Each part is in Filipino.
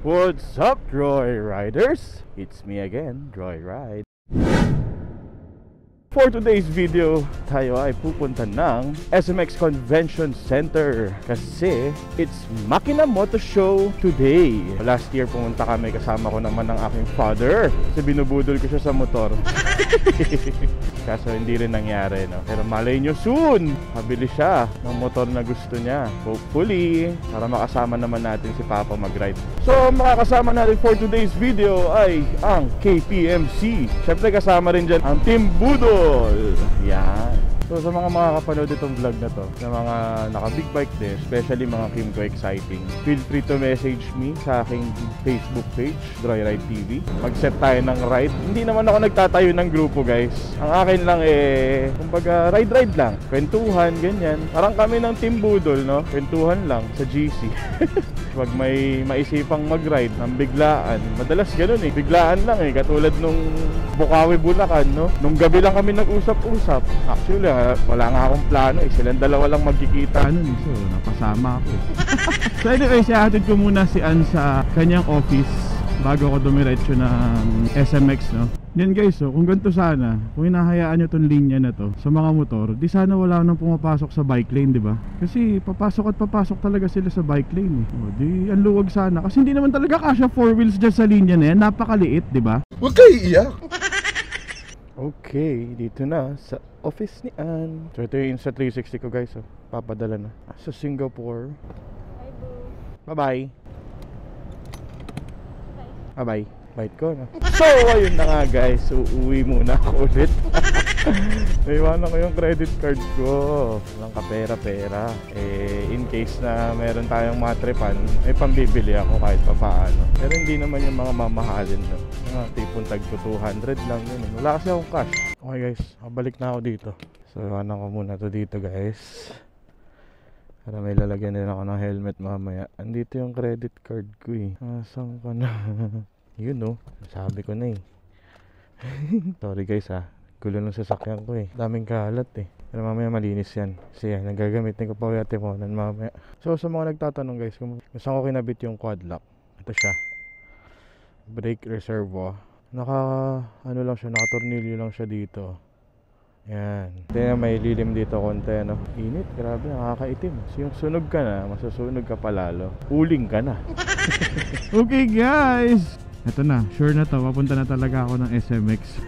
What's up, Droy Riders? It's me again, Droy Ride. For today's video, tayo ay pupunta ng SMX Convention Center kasi it's Makina Moto Show today. Last year pumunta kami, kasama ko naman ang aking father kasi binubudol ko siya sa motor. Kaso hindi rin nangyari, no? Pero malay nyo soon, mabili siya ng motor na gusto niya. Hopefully, para makasama naman natin si Papa mag-ride. So, makakasama natin for today's video ay ang KPMC. Siyempre kasama rin dyan ang Team Budol. Yan. So sa mga makakapanood itong vlog na to, na mga naka-big bike din, especially mga Kimco Exciting, feel free to message me sa aking Facebook page, Droy Ride TV. Mag-set tayo ng ride. Hindi naman ako nagtatayo ng grupo, guys. Ang akin lang kumbaga ride-ride lang. Kwentuhan, ganyan. Parang kami ng Team Budol, no? Kwentuhan lang sa GC. Pag may maisipang mag-ride ng biglaan, madalas ganun biglaan lang katulad nung Bukawi, Bulacan, no? Nung gabi lang kami nag-usap-usap. Actually, wala nga akong plano silang dalawa lang magkikita nun, so napasama ako So anyway, siyahatid ko muna si Ann sa kanyang office bago ako dumiretso ng SMX, no? Yan guys, so kung ganito sana, kung hinahayaan nyo tong linya na to sa mga motor, di sana wala nang pumapasok sa bike lane, di ba? Kasi papasok at papasok talaga sila sa bike lane O di, ang luwag sana. Kasi hindi naman talaga kasya 4 wheels dyan sa linya na yan. Napakaliit, di ba? Huwag kayo iiyak. Okay, dito na sa office ni Ann. So ito yung Insta360 ko, guys. Papadala na sa Singapore. Bye-bye. Bye-bye. Bite ko, no? So, ayun na nga, guys. Uuwi muna ako ulit. Naiwanan ko yung credit card ko. Walang kapera-pera. In case na meron tayong matrepan, may pambibili ako kahit pa paano. Pero hindi naman yung mga mamahalin, no? Tipong tag 200 lang yun. Wala kasi akong cash. Okay, guys. Balik na ako dito. So, iwanan ko muna to dito, guys. Para may lalagyan din ako ng helmet mamaya. Andito yung credit card ko Asan ka na? Yun sabi ko na Sorry guys gulo ng sasakyan ko daming kalat pero mamaya malinis yan kasi nagagamitin ko pa yung timonan mamaya. So sa mga nagtatanong guys kung saan ko kinabit yung quad lock, ito siya, brake reservoir. Lang siya, nakatornilyo lang siya dito. Yan. Then may lilim dito konti Init, grabe, nakakaitim. So yung sunog ka na, masusunog ka pa lalo. Uling ka na. Okay guys, eto na, sure na to, papunta na talaga ako ng SMX.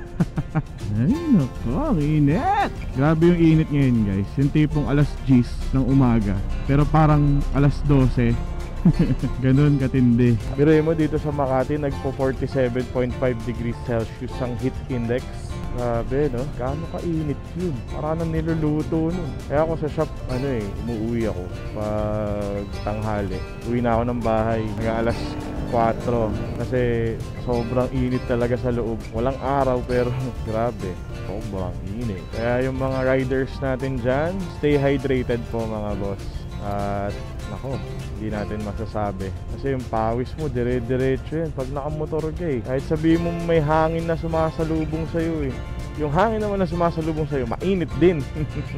Ay nako, ang init. Grabe yung init ngayon guys. Yung tipong alas 10 ng umaga, pero parang alas 12. Ganun katindi. Biruin mo dito sa Makati, nagpo 47.5 degrees Celsius ang heat index. Grabe gaano kainit yun. Parang niluluto nun. Kaya ako sa shop, umuwi ako pag tanghali. Uwi na ako ng bahay hanggang alas 4 kasi sobrang init talaga sa loob. Walang araw pero grabe, sobrang init. Kaya yung mga riders natin dyan, stay hydrated po mga boss. At nako, hindi natin masasabi kasi yung pawis mo dire-diretso yan pag nakamotor ka Kahit sabihin mo may hangin na sumasalubong sa'yo yung hangin naman na sumasalubong sa'yo mainit din.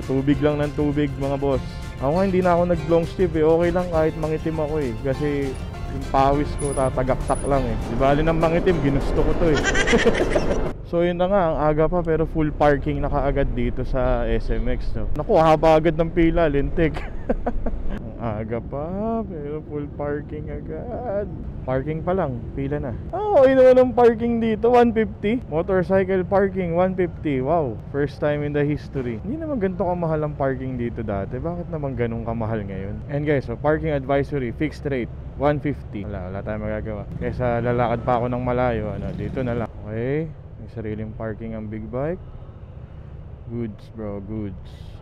Tubig lang ng tubig mga boss. Ako nga hindi na ako nag-long sleeve okay lang kahit mangitim ako kasi yung pawis ko tatagaktak lang Di bali ng mangitim, ginusto ko to So yun na nga, ang aga pa pero full parking na kaagad dito sa SMX Naku, haba agad ng pila, lintik. Ang aga pa pero full parking agad. Parking pa lang, pila na. Okay naman ang parking dito, 150. Motorcycle parking, 150. Wow, first time in the history. Hindi naman ganito kamahal ang parking dito dati. Bakit naman ganun kamahal ngayon? And guys, so parking advisory, fixed rate 150. Wala tayong magagawa. Kaysa lalakad pa ako ng malayo, dito na lang. Okay, may sariling parking ang big bike. Goods bro, goods.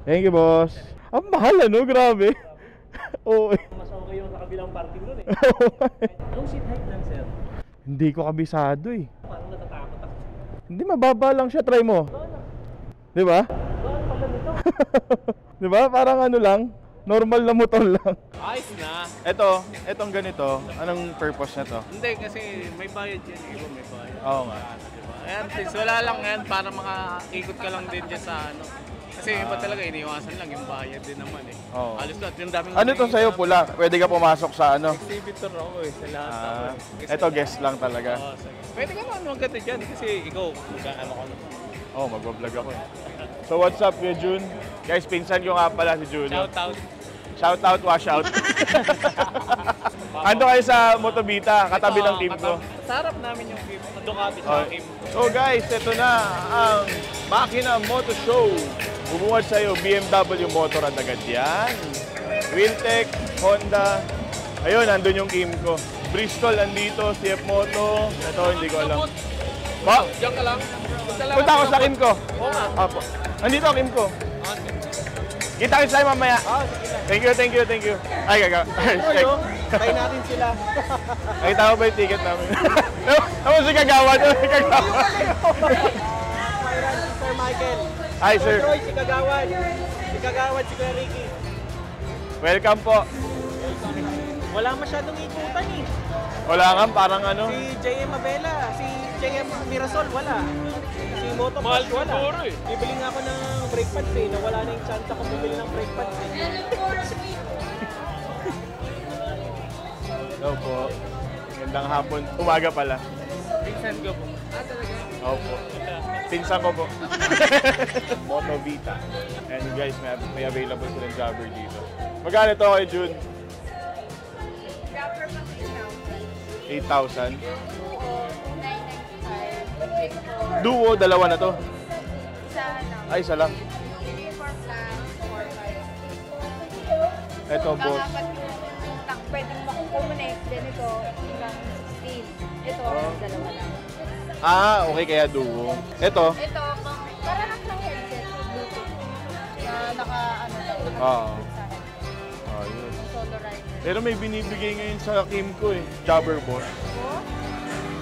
Thank you boss. Ang mahal grabe. Oo. Mas okay yung sa kabilang parking nun Anong seat height lang sir? Hindi ko kabisado Parang natatakot ako. Hindi, mababa lang siya, try mo. Di ba? Bakit pa ganito? Di ba? Parang lang, normal na motor lang. Ayos na. Etong ganito, anong purpose na to? Hindi kasi may bayad yan. Iba may bayad. Oo nga. Diba? Ayan, since wala lang yan para makaikot ka lang din dyan sa Kasi iba talaga, iniwasan lang yung bayad din naman eh. Oo. Halos lahat, yung daming... Ano to sa'yo, pula? Pwede ka pumasok sa ano? Exhibitor ako eh, sa lahat ako. Ito, guest lang talaga. Oo, sige. Pwede ka naman maganda dyan kasi ikaw, magkano ka naman. Oo, magbablog ako eh. So what's up, kuya Jun? Guys, pinsan ko nga pala si Jun. Shout out. Shout out, wash out. Ando kayo sa Motovita, katabi ng team ko. Sa harap namin yung team. Ducati Oh. sa team. So guys, ito na ang Makina Moto Show. Bumuhat sa'yo, BMW Motor at agad yan. Wheeltech, Honda. Ayun, nandun yung team ko. Bristol andito, CF Moto. Ito, hindi ko alam. Ba? Diyan ka lang. Punta ako sa team ko. Oo nga. Apo. Andito ang team ko. Kita kayo sa'yo mamaya. Thank you, thank you, thank you. Ay, gaga. Tayo natin sila. Nakita ko ba yung ticket namin? Tapos si Kagawa. Si Kagawa. Sir Michael. Hi, sir. Troy, si Kagawan. Si Kagawan, si Kuya Ricky. Welcome po. Wala masyadong ikutan eh. Wala nga, parang ano. Si JM Abela, si JM Mirasol, wala. Si Moto Mahal Pass, wala. siguro eh. Bibili nga ako ng brake pads eh. Nawala na yung chance ako bibili ng brake pads eh. Hello po. Gandang hapon. Umaga pala. Pinsan ko po. Opo. Pinsan ko po. Motovita. And guys, may available po ng jobber dito. Magkano ito kay June? 8,000. Duo, dalawa na to. Ay, isa lang. Ito, boss. Pwedeng makukumonate din ito hanggang 16. Ito, dalawa lang. Ah, okay, kaya duo. Ito. Ito, para lang sa headset, Bluetooth. Na ano daw, Oo. sa headset. Ayun. Solo rider. Pero may binibigay ngayon sa Kim ko eh. Jobber boss. Oh?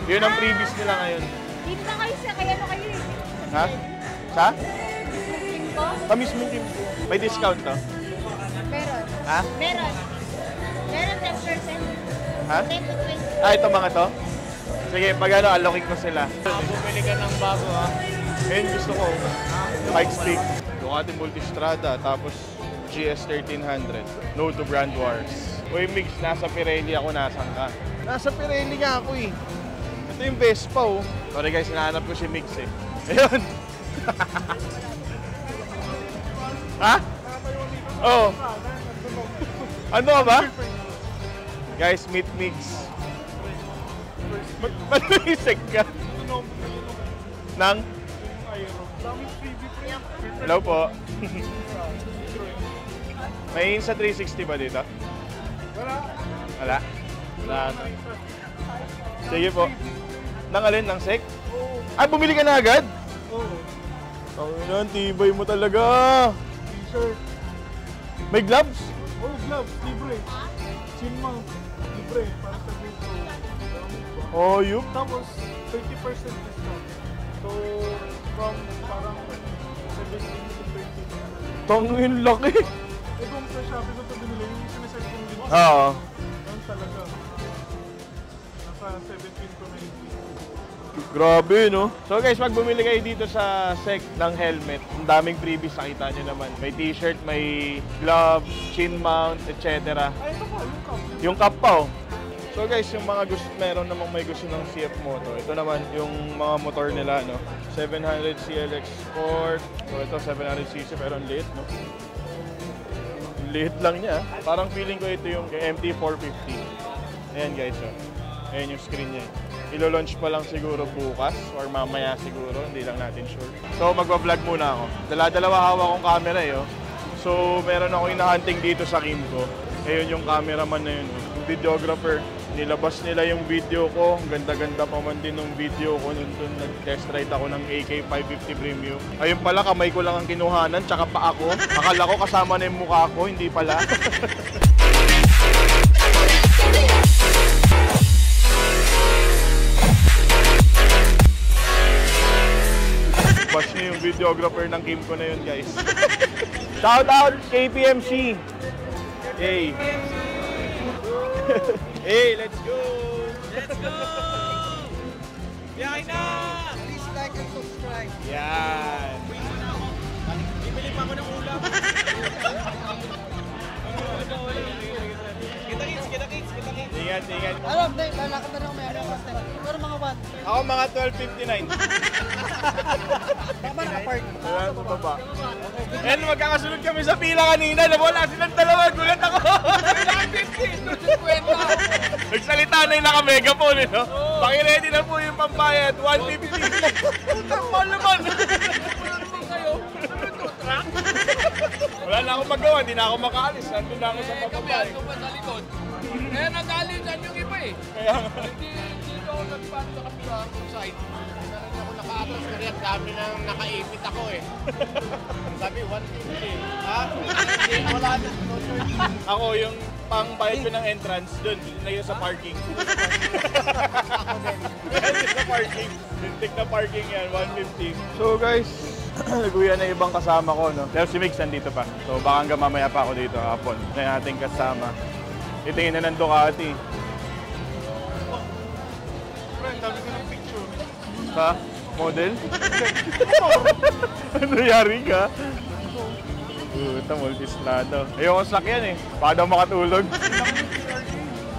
Yun ang previous nila ngayon. Dito na kayo sa kaya kayo eh. Ha? Sa? Tingin ko? Kamismo Kim ko. May discount to? Meron. Ha? Meron. Meron 10%. Ha? 10 to 20. Ah, ito mga to? Sige, pag ano, allocate ko sila. Bumili ka ng bago ha. Ngayon gusto ko, bike stick. Ducati Multistrada, tapos GS 1300. No to brand wars. Uy, Mix, nasa Pirelli ako, nasan ka? Nasa Pirelli nga ako eh. Ito yung Vespa oh. Sorry guys, hinahanap ko si Mix eh. Ayun. Ha? Oo. Oh. Ano ka ba? Guys, meet Mix. Ba't naisig ka? Nang? Hello po. May sa 360 ba dito? Wala. Wala. Sige po. Nang alin? Nang sec? Ay, bumili ka na agad? Oo. Ang tibay mo talaga. T-shirt. May gloves? Oh, gloves. Libre. Chin mount. Libre. Para sa GoPro. Oh, yup. Tapos, 30% discount. So, from parang 17 to 20. Tangin laki. Eh kung sa Shopee ko ito binili, yung sinesend kong link. Oo. Yan talaga. Nasa 17 to 19. Grabe, no? So guys, pag bumili kayo dito sa SEC ng helmet, ang daming freebies, nakita nyo naman. May t-shirt, may glove, chin mount, etc. Ay, ito pa, yung cup. Yung cap pa, oh. So guys, yung mga gusto, meron namang may gusto ng CF Moto. Ito naman, yung mga motor nila, no? 700 CLX Sport. So ito, 700cc, pero ang liit, no? Liit lang niya. Parang feeling ko ito yung MT450. Ayan guys, oh. Ayan yung screen niya. Ilo-launch pa lang siguro bukas or mamaya siguro, hindi lang natin sure. So magwa-vlog muna ako. Dala-dalawa hawak kong camera eh. Oh. So meron ako hinahunting dito sa Kim ko. Ayun yung cameraman na yun, yung videographer. Nilabas nila yung video ko. Ang ganda-ganda pa man din ng video ko nung nag-test ride ako ng AK550 Premium. Ayun pala, kamay ko lang ang kinuhanan, tsaka pa ako. Akala ko kasama na yung mukha ko, hindi pala. Bash niyo yung videographer ng Kim ko na yun, guys. Shout out KPMC! Hey! Hey, let's go! Let's go! Biyahe na! Please like and subscribe. Yan! Bibili pa ako ng ulam. Kita-kits. Ingat. Alam, lalakad na lang may ano kasi. Pero mga 1. Ako mga 12:59. Tama naka-park. Wala sa baba. And magkakasunod kami sa pila kanina. Nawala silang dalawa. Gulat ako. Kailangan 50. Nagsalita na yung naka-megaphone, no? Pakiready na po yung pambayad. 150. Putang mahal naman. Wala naman kayo. Wala na akong magawa. Hindi na ako makaalis. Nandun na ako sa pababay. Kaya pa sa likod. Kaya nadali dyan yung iba eh. Kaya Hindi ako nagpano sa kapilang side. Meron ako nakaatas na rin. Dami nang nakaipit ako eh. Sabi 150. Ha? Hindi, wala na. No choice. ako yung pangbayad ko ng entrance doon na yun sa parking. Yun sa parking. Bintik na parking yan, 150. So guys, nag-uwi na ibang kasama ko, no? Pero si Migs nandito pa. So baka hanggang mamaya pa ako dito hapon. Na yung ating kasama. Itingin na ng Ducati. Friend, dami ko ng picture. Sa model? Ano nangyari ka? Puta, multistrado. Ayoko sakyan eh. Baka daw makatulog.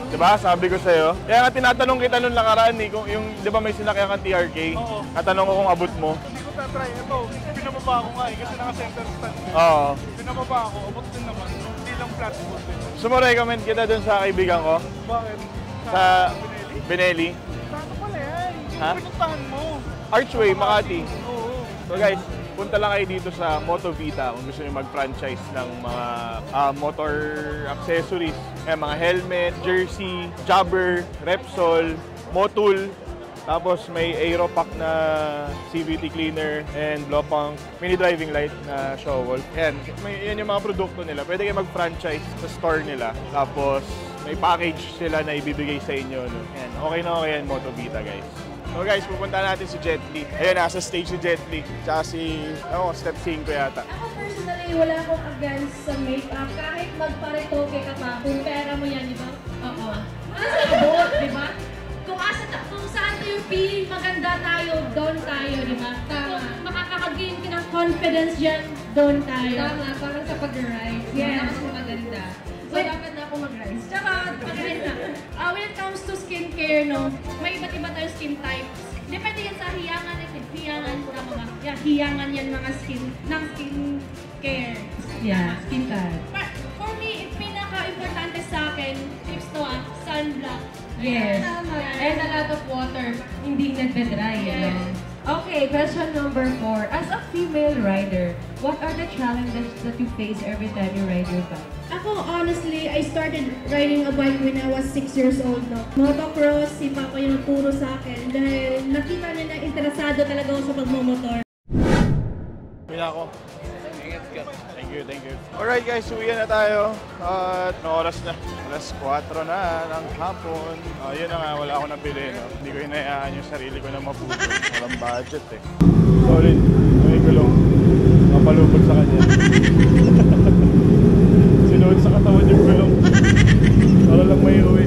Diba? Sabi ko sa'yo. Kaya nga tinatanong kita nung nakaraan eh, kung yung, di ba may sinakyan kang TRK? Oo. Natanong ko kung abot mo. Hindi ko tatry. Ito, pinababa ako nga eh. Kasi naka-center stand. Oo. Pinababa ako. Abot din naman. Hindi lang flat board din. So mo recommend kita dun sa kaibigan ko? Bakit? Sa Binelli? Benelli? Saan pala yan? Yung Ha? pinuntahan mo. Archway, Makati. Oo. So guys, punta lang kayo dito sa Motovita kung gusto niyo mag-franchise ng mga motor accessories. Mga helmet, jersey, jobber, Repsol, Motul. Tapos may Aeropack na CVT cleaner and Blopunk, mini driving light na Showwolf. Yan yung mga produkto nila. Pwede kayo mag-franchise sa store nila. Tapos may package sila na ibibigay sa inyo. No? Yan, okay na okay yan, Motovita guys. So guys, pupunta natin si Jet Li. Ayun, nasa stage si Jet Li. Tsaka si, step 5 yata. Ako personally, wala akong against sa makeup. Kahit magparetoke ka pa, kung pera mo yan, di ba? Oo. Nasa abot, di ba? Kung saan tayo feeling maganda tayo, doon tayo, di ba? Kung makakagain ka ng confidence dyan, doon tayo. Tama, parang sa pag-rise. Yes. Mas maganda. So, dapat na ako mag-rise. Tsaka, pag-rise na. When it comes to skincare, no, may iba't iba tayo skin types. Depende yan sa hiyangan natin. Hiyangan, tama ba? Yeah, hiyangan yan mga skincare. Yeah, skin type. But for me, it's pinaka-importante sa akin, tips to sunblock. Yes. And a lot of water. Hindi nagbe-dry. Yes. Okay, question number 4. As a female rider, what are the challenges that you face every time you ride your bike? Ako, honestly, I started riding a bike when I was 6 years old. No? Motocross, si Papa yung nagturo sa akin dahil nakita niya na interesado talaga ako sa pagmumotor. Pila ako. Thank you. Alright guys, uwi na tayo. At oras na. Alas 4 na ng hapon. Yun na nga, wala akong nabili. No? Hindi ko hinayaan yung sarili ko na maputol. Walang budget eh. Solid. May gulong. Mapalubog sa kanya. Sinuot sa katawan yung gulong. Para lang may uwi.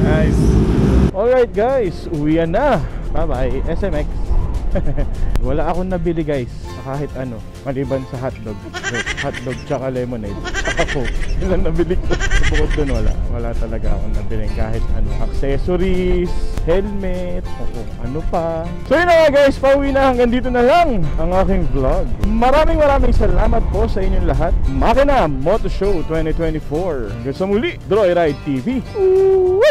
Nice. Alright guys, uwian na. Bye-bye, SMX. Wala akong nabili guys, kahit ano, maliban sa hotdog. Hotdog tsaka lemonade, tsaka Coke. Yun lang nabili ko. Bukod dun wala talaga akong nabili kahit ano. Accessories, helmet, o ano pa. So yun na nga guys, pauwi na, hanggang dito na lang ang aking vlog. Maraming salamat po sa inyong lahat. Makina Moto Show 2024. Hanggang sa muli, Droyride TV. Woo!